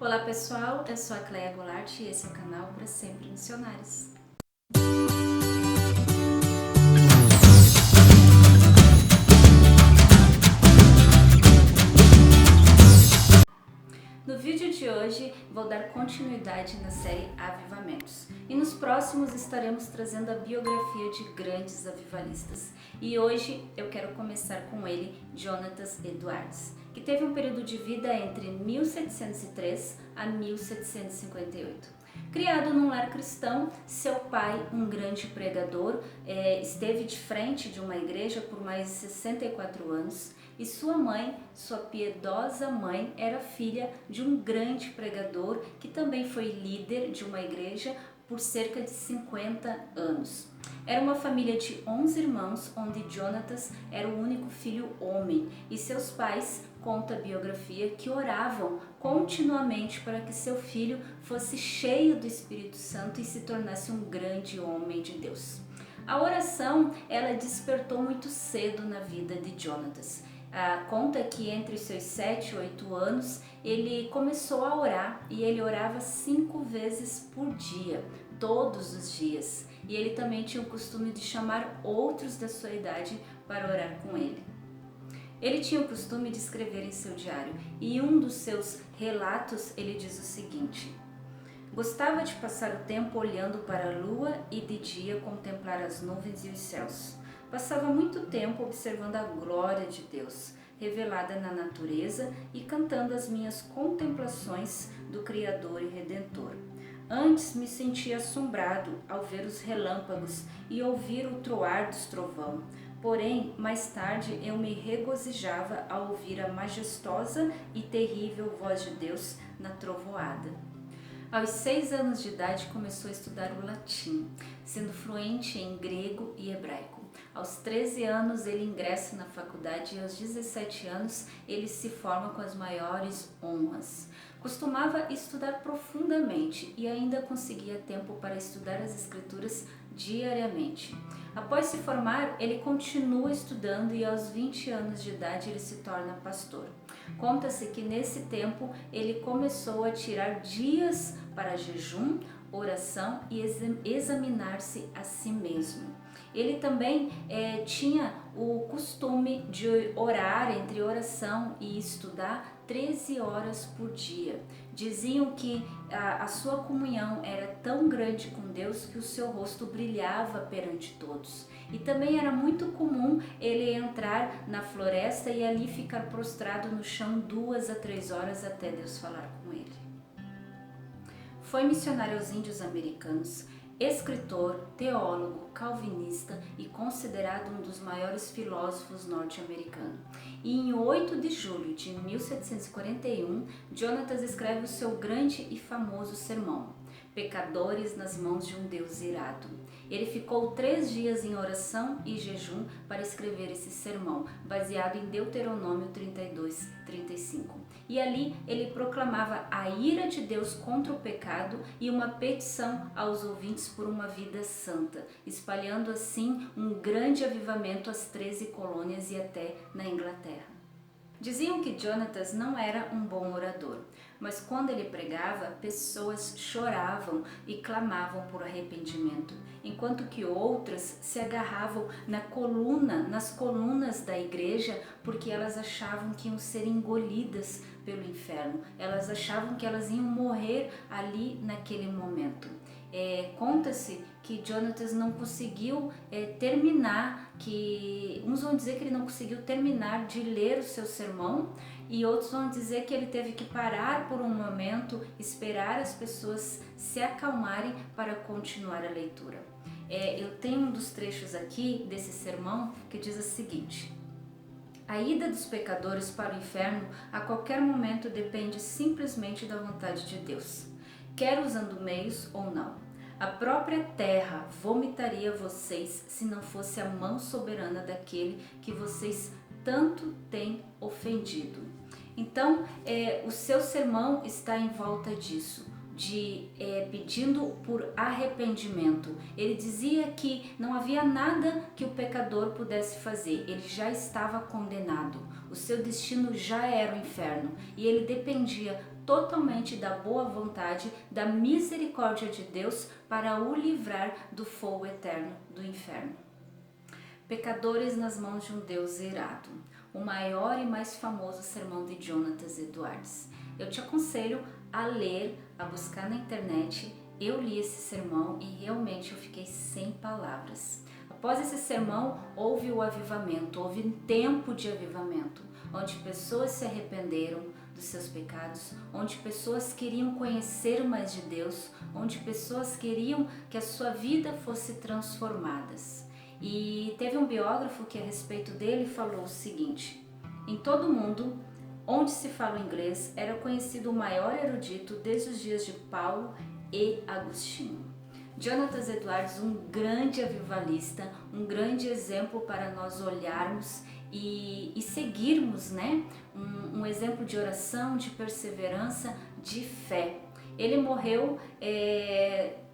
Olá pessoal, eu sou a Cleia Goulart e esse é o canal Para Sempre Missionários. No vídeo de hoje vou dar continuidade na série Avivamentos e nos próximos estaremos trazendo a biografia de grandes avivalistas. E hoje eu quero começar com ele, Jonatas Edwards, que teve um período de vida entre 1703 a 1758. Criado num lar cristão, seu pai, um grande pregador, esteve de frente de uma igreja por mais de 64 anos e sua mãe, sua piedosa mãe, era filha de um grande pregador que também foi líder de uma igreja por cerca de 50 anos. Era uma família de 11 irmãos, onde Jonatas era o único filho homem e seus pais, conta a biografia, que oravam continuamente para que seu filho fosse cheio do Espírito Santo e se tornasse um grande homem de Deus. A oração, ela despertou muito cedo na vida de Jonatas. Conta que entre os seus 7 e 8 anos ele começou a orar e ele orava 5 vezes por dia, todos os dias. E ele também tinha o costume de chamar outros da sua idade para orar com ele. Ele tinha o costume de escrever em seu diário e em um dos seus relatos ele diz o seguinte: gostava de passar o tempo olhando para a lua e de dia contemplar as nuvens e os céus. Passava muito tempo observando a glória de Deus, revelada na natureza e cantando as minhas contemplações do Criador e Redentor. Antes me sentia assombrado ao ver os relâmpagos e ouvir o troar dos trovão. Porém, mais tarde eu me regozijava ao ouvir a majestosa e terrível voz de Deus na trovoada. Aos 6 anos de idade começou a estudar o latim, sendo fluente em grego e hebraico. Aos 13 anos ele ingressa na faculdade e aos 17 anos ele se forma com as maiores honras. Costumava estudar profundamente e ainda conseguia tempo para estudar as escrituras diariamente. Após se formar, ele continua estudando e aos 20 anos de idade ele se torna pastor. Conta-se que nesse tempo ele começou a tirar dias para jejum, oração e examinar-se a si mesmo. Ele também tinha o costume de orar entre oração e estudar 13 horas por dia. Diziam que a sua comunhão era tão grande com Deus que o seu rosto brilhava perante todos. E também era muito comum ele entrar na floresta e ali ficar prostrado no chão 2 a 3 horas até Deus falar com ele. Foi missionário aos índios americanos, escritor, teólogo, calvinista e considerado um dos maiores filósofos norte-americanos. E em 8 de julho de 1741, Jonatas escreve o seu grande e famoso sermão, Pecadores nas mãos de um Deus irado. Ele ficou 3 dias em oração e jejum para escrever esse sermão, baseado em Deuteronômio 32, 35. E ali ele proclamava a ira de Deus contra o pecado e uma petição aos ouvintes por uma vida santa, espalhando assim um grande avivamento às 13 colônias e até na Inglaterra. Diziam que Jonatas não era um bom orador, mas quando ele pregava, pessoas choravam e clamavam por arrependimento, enquanto que outras se agarravam nas colunas da igreja porque elas achavam que iam ser engolidas pelo inferno, elas achavam que elas iam morrer ali naquele momento. Conta-se que Jonatas não conseguiu terminar, que uns vão dizer que ele não conseguiu terminar de ler o seu sermão e outros vão dizer que ele teve que parar por um momento, esperar as pessoas se acalmarem para continuar a leitura. Eu tenho um dos trechos aqui desse sermão que diz o seguinte: a ida dos pecadores para o inferno a qualquer momento depende simplesmente da vontade de Deus, quer usando meios ou não. A própria terra vomitaria vocês se não fosse a mão soberana daquele que vocês tanto têm ofendido. Então, o seu sermão está em volta disso, pedindo por arrependimento. Ele dizia que não havia nada que o pecador pudesse fazer, ele já estava condenado, o seu destino já era o inferno e ele dependia totalmente da boa vontade, da misericórdia de Deus para o livrar do fogo eterno do inferno. Pecadores nas mãos de um Deus irado. O maior e mais famoso sermão de Jonathan Edwards. Eu te aconselho a ler, a buscar na internet. Eu li esse sermão e realmente eu fiquei sem palavras. Após esse sermão, houve o avivamento, houve um tempo de avivamento, onde pessoas se arrependeram dos seus pecados, onde pessoas queriam conhecer mais de Deus, onde pessoas queriam que a sua vida fosse transformada. E teve um biógrafo que a respeito dele falou o seguinte: em todo o mundo onde se fala inglês era conhecido o maior erudito desde os dias de Paulo e Agostinho. Jonathan Edwards, um grande avivalista, um grande exemplo para nós olharmos e seguirmos, né? Um exemplo de oração, de perseverança, de fé. Ele morreu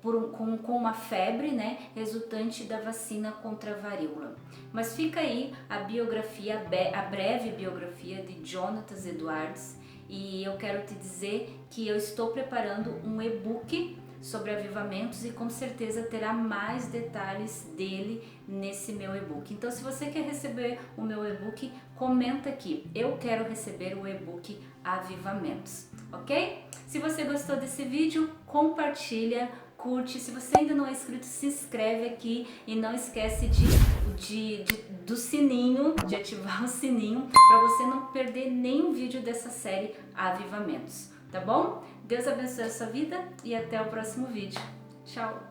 com uma febre, né, resultante da vacina contra a varíola. Mas fica aí a biografia, a breve biografia de Jonathan Edwards, e eu quero te dizer que eu estou preparando um e-book sobre avivamentos e com certeza terá mais detalhes dele nesse meu e-book. Então, se você quer receber o meu e-book, comenta aqui: eu quero receber o e-book Avivamentos, ok? Se você gostou desse vídeo, compartilha, curte. Se você ainda não é inscrito, se inscreve aqui e não esquece do sininho, de ativar o sininho para você não perder nenhum vídeo dessa série Avivamentos, tá bom? Deus abençoe a sua vida e até o próximo vídeo. Tchau!